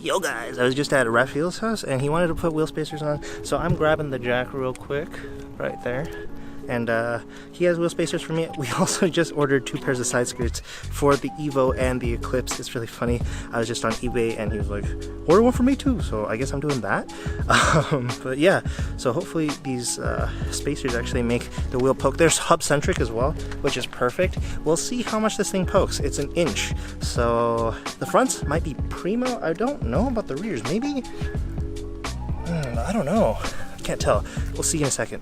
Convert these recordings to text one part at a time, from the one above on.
Yo guys, I was just at Raphael's house and he wanted to put wheel spacers on, so I'm grabbing the jack real quick right there, and he has wheel spacers for me. We also just ordered 2 pairs of side skirts for the Evo and the Eclipse. It's really funny. I was just on eBay and he was like, order one for me too, so I guess I'm doing that. But yeah, so hopefully these spacers actually make the wheel poke. There's hub centric as well, which is perfect. We'll see how much this thing pokes. It's an inch, so the fronts might be primo. I don't know about the rears. Maybe, I don't know. I can't tell. We'll see in a second.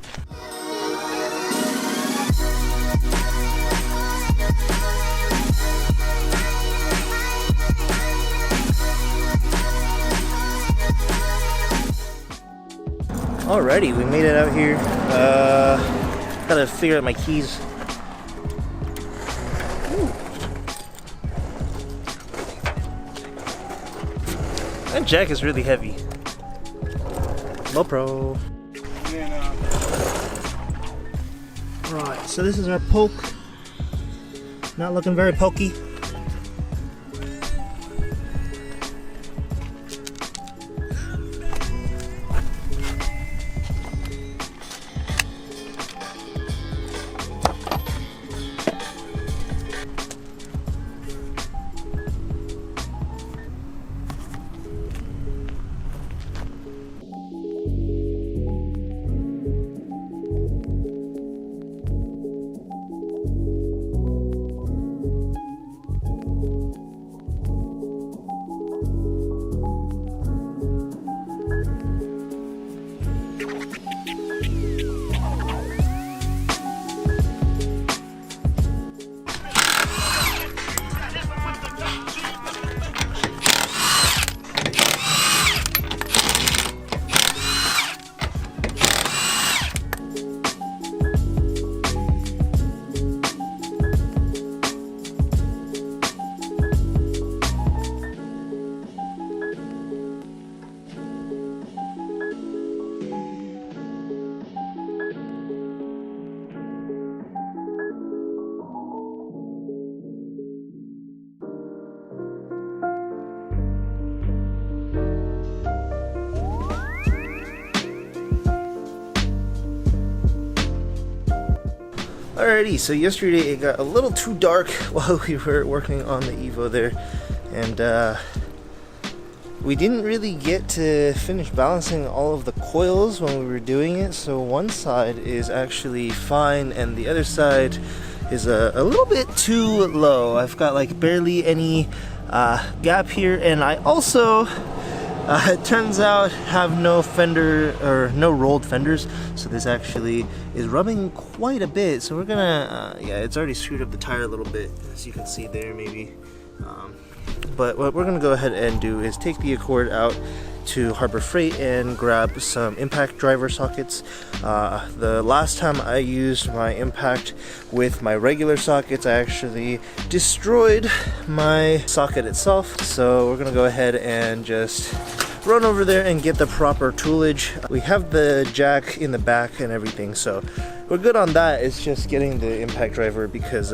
Alrighty, we made it out here. Gotta figure out my keys. Ooh. That jack is really heavy. Low pro. Right, so this is our poke. Not looking very pokey. Alrighty, so yesterday it got a little too dark while we were working on the Evo there, and we didn't really get to finish balancing all of the coils when we were doing it, so one side is actually fine and the other side is a little bit too low. I've got like barely any gap here, and I also it turns out have no fender or no rolled fenders, so this actually is rubbing quite a bit. So we're gonna yeah, it's already screwed up the tire a little bit, as you can see there maybe, but what we're gonna go ahead and do is take the Accord out to Harbor Freight and grab some impact driver sockets. The last time I used my impact with my regular sockets, I actually destroyed my socket itself, so we're gonna go ahead and just run over there and get the proper toolage. We have the jack in the back and everything, so we're good on that. It's just getting the impact driver, because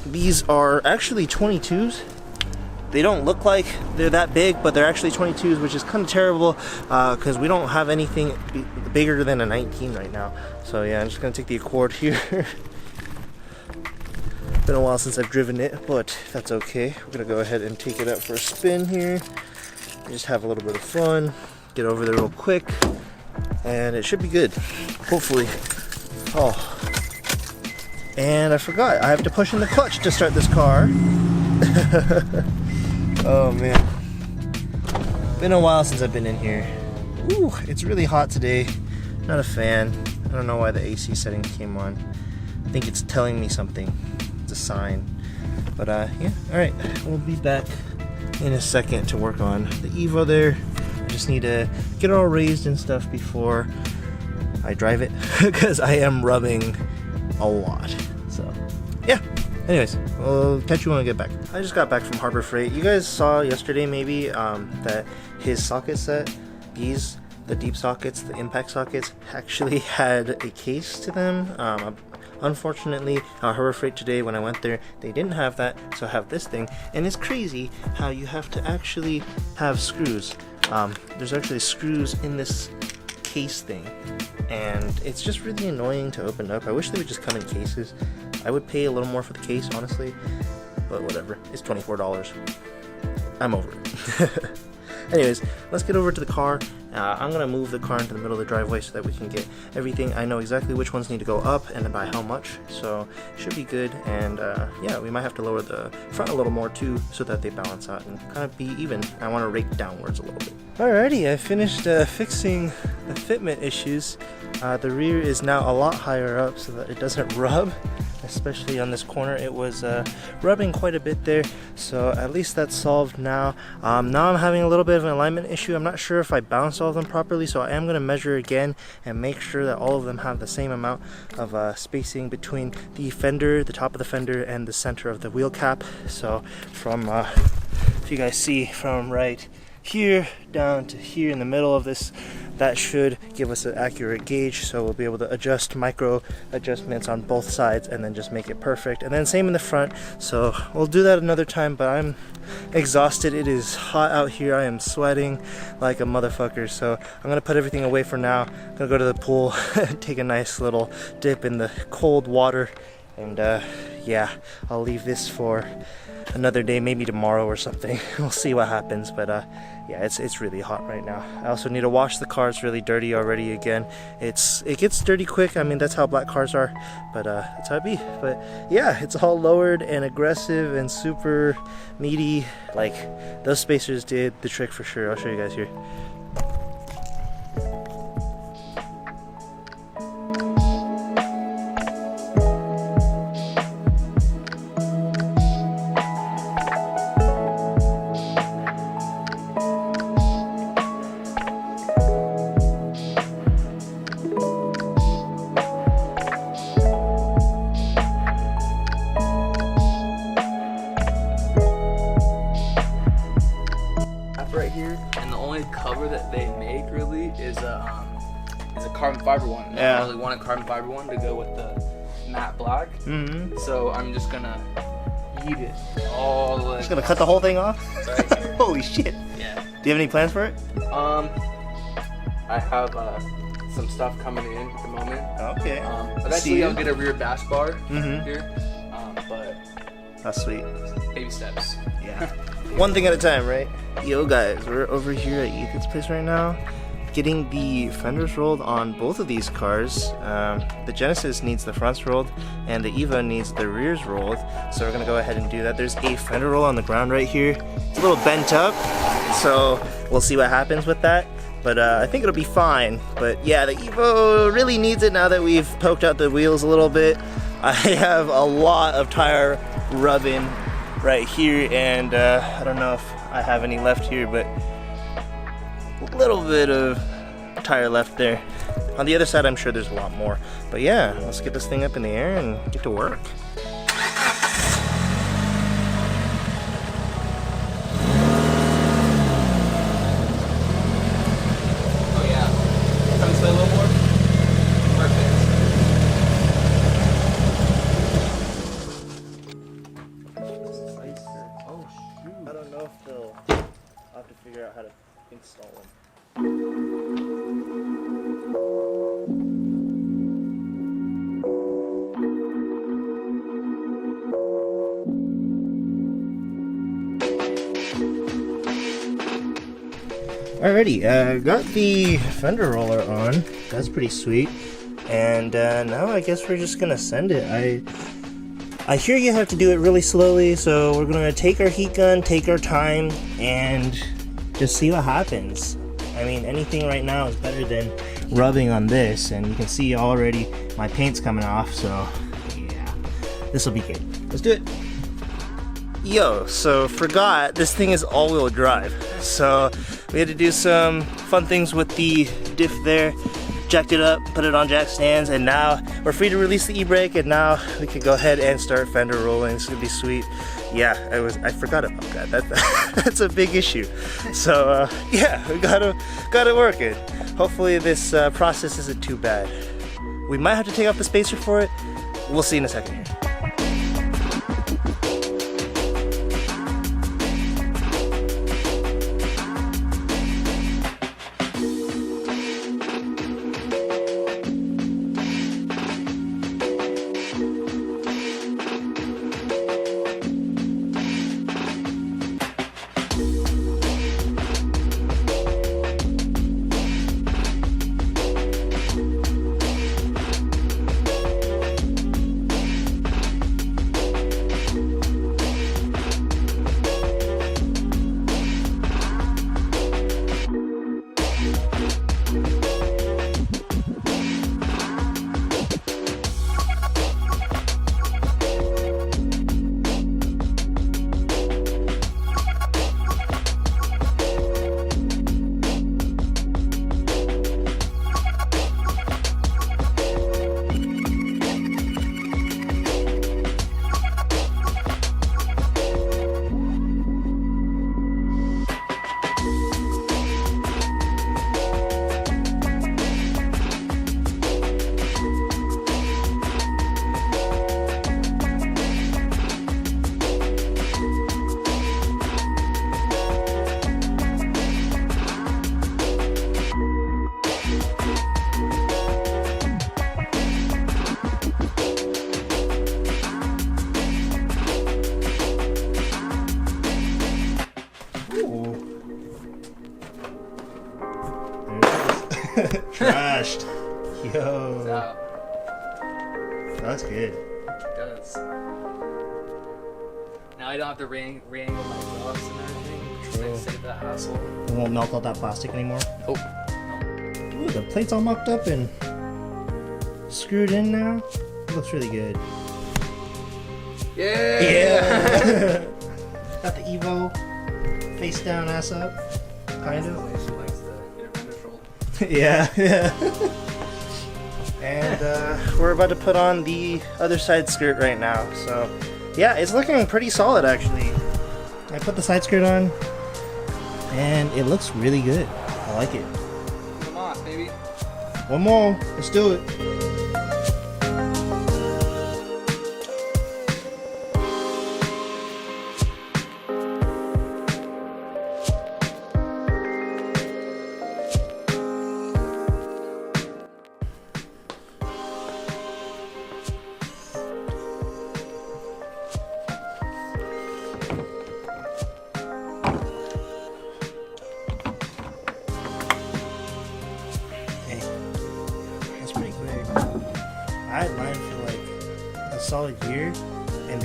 these are actually 22s. They don't look like they're that big, but they're actually 22s, which is kind of terrible because we don't have anything bigger than a 19 right now. So yeah, I'm just gonna take the Accord here. Been a while since I've driven it, but that's okay. We're gonna go ahead and take it out for a spin here. Just have a little bit of fun, get over there real quick, and it should be good, hopefully. Oh, and I forgot, I have to push in the clutch to start this car. Oh man, been a while since I've been in here. Ooh, it's really hot today. Not a fan. I don't know why the AC setting came on. I think it's telling me something. It's a sign. But yeah, alright, we'll be back in a second to work on the Evo there. I just need to get it all raised and stuff before I drive it, because I am rubbing a lot. So yeah, anyways, I'll catch you when I get back. I just got back from Harbor Freight. You guys saw yesterday maybe that his socket set, these, the deep sockets, the impact sockets, actually had a case to them. Unfortunately, Harbor Freight today when I went there, they didn't have that, so I have this thing. And it's crazy how you have to actually have screws. There's actually screws in this case thing, and it's just really annoying to open up. I wish they would just come in cases. I would pay a little more for the case, honestly, but whatever. It's $24. I'm over it. Anyways, let's get over to the car. I'm gonna move the car into the middle of the driveway so that we can get everything. I know exactly which ones need to go up and by how much, so should be good. And yeah, we might have to lower the front a little more too so that they balance out and kind of be even. I want to rake downwards a little bit. Alrighty, I finished fixing the fitment issues. The rear is now a lot higher up so that it doesn't rub, especially on this corner. It was rubbing quite a bit there, so at least that's solved now. Now I'm having a little bit of an alignment issue. I'm not sure if I balanced all of them properly, so I am going to measure again and make sure that all of them have the same amount of spacing between the fender, the top of the fender, and the center of the wheel cap. So from, if you guys see, from right here down to here in the middle of this, that should give us an accurate gauge, so we'll be able to adjust micro adjustments on both sides and then just make it perfect. And then same in the front, so we'll do that another time. But I'm exhausted. It is hot out here. I am sweating like a motherfucker, so I'm gonna put everything away for now. I'm gonna go to the pool take a nice little dip in the cold water, and yeah, I'll leave this for another day, maybe tomorrow or something. We'll see what happens. But yeah, it's really hot right now. I also need to wash the car. It's really dirty already again. It gets dirty quick. I mean, that's how black cars are, but that's how it be. But yeah, it's all lowered and aggressive and super meaty. Like, those spacers did the trick for sure. I'll show you guys here. Right here, and the only cover that they make really is a carbon fiber one. Yeah. I really want a carbon fiber one to go with the matte black. Mm-hmm. So I'm just gonna eat it all the way. Just gonna cut the whole thing off? Right here. Holy shit! Yeah. Do you have any plans for it? I have some stuff coming in at the moment. Okay. Eventually I'll get a rear bash bar here. But that's sweet. Baby steps. Yeah. One thing at a time, right? Yo guys, we're over here at Ethan's place right now, getting the fenders rolled on both of these cars. The Genesis needs the fronts rolled, and the Evo needs the rears rolled. So we're gonna go ahead and do that. There's a fender roll on the ground right here. It's a little bent up, so we'll see what happens with that. But I think it'll be fine. But yeah, the Evo really needs it now that we've poked out the wheels a little bit. I have a lot of tire rubbing right here, and I don't know if I have any left here, but a little bit of tire left there. On the other side, I'm sure there's a lot more. But yeah, let's get this thing up in the air and get to work. Oh yeah. Come this way a little more. Perfect. Oh shoot. I don't know if they'll... I'll have to figure out how to install them. Alrighty, got the fender roller on. That's pretty sweet. And now I guess we're just gonna send it. I hear you have to do it really slowly, so we're gonna take our heat gun, take our time, and just see what happens. I mean, anything right now is better than rubbing on this, and you can see already my paint's coming off, so yeah, this will be good. Let's do it. Yo, so forgot this thing is all-wheel drive, so we had to do some fun things with the diff there. Jacked it up, put it on jack stands, and now we're free to release the e-brake, and now we can go ahead and start fender rolling. It's gonna be sweet. Yeah, I forgot about that. That's a big issue. So yeah, we got it working. Hopefully this process isn't too bad. We might have to take off the spacer for it. we'll see in a second here. Trashed. Yo. That's good. It does. Now I don't have to re-angle my exhaust and everything. True. Save that hassle. It won't melt all that plastic anymore. Oh. Ooh, the plate's all mucked up and screwed in now. It looks really good. Yeah. Got the Evo face down, ass up. Kind of. She likes to get her fender rolled. Yeah. And we're about to put on the other side skirt right now. So yeah, it's looking pretty solid actually. I put the side skirt on and it looks really good. I like it. Come on, baby. One more. Let's do it. I had mine for like a solid year, and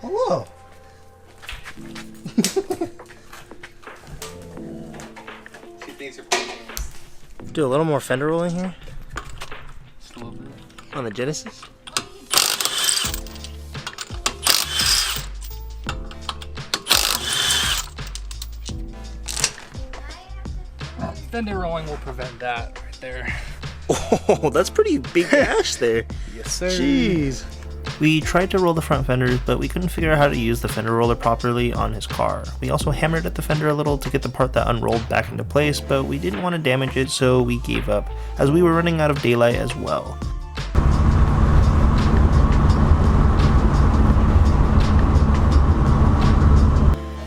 hello. She thinks you're playing games. Do a little more fender rolling here Just a little bit. on the Genesis. Fender rolling will prevent that right there. Oh, that's pretty big gash there. Yes, sir. Jeez. We tried to roll the front fenders, but we couldn't figure out how to use the fender roller properly on his car. We also hammered at the fender a little to get the part that unrolled back into place, but we didn't want to damage it, so we gave up, as we were running out of daylight as well.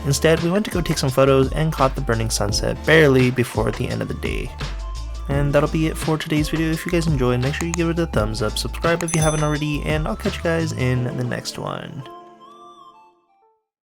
Instead, we went to go take some photos and caught the burning sunset barely before the end of the day. And that'll be it for today's video. If you guys enjoyed, make sure you give it a thumbs up, subscribe if you haven't already, and I'll catch you guys in the next one.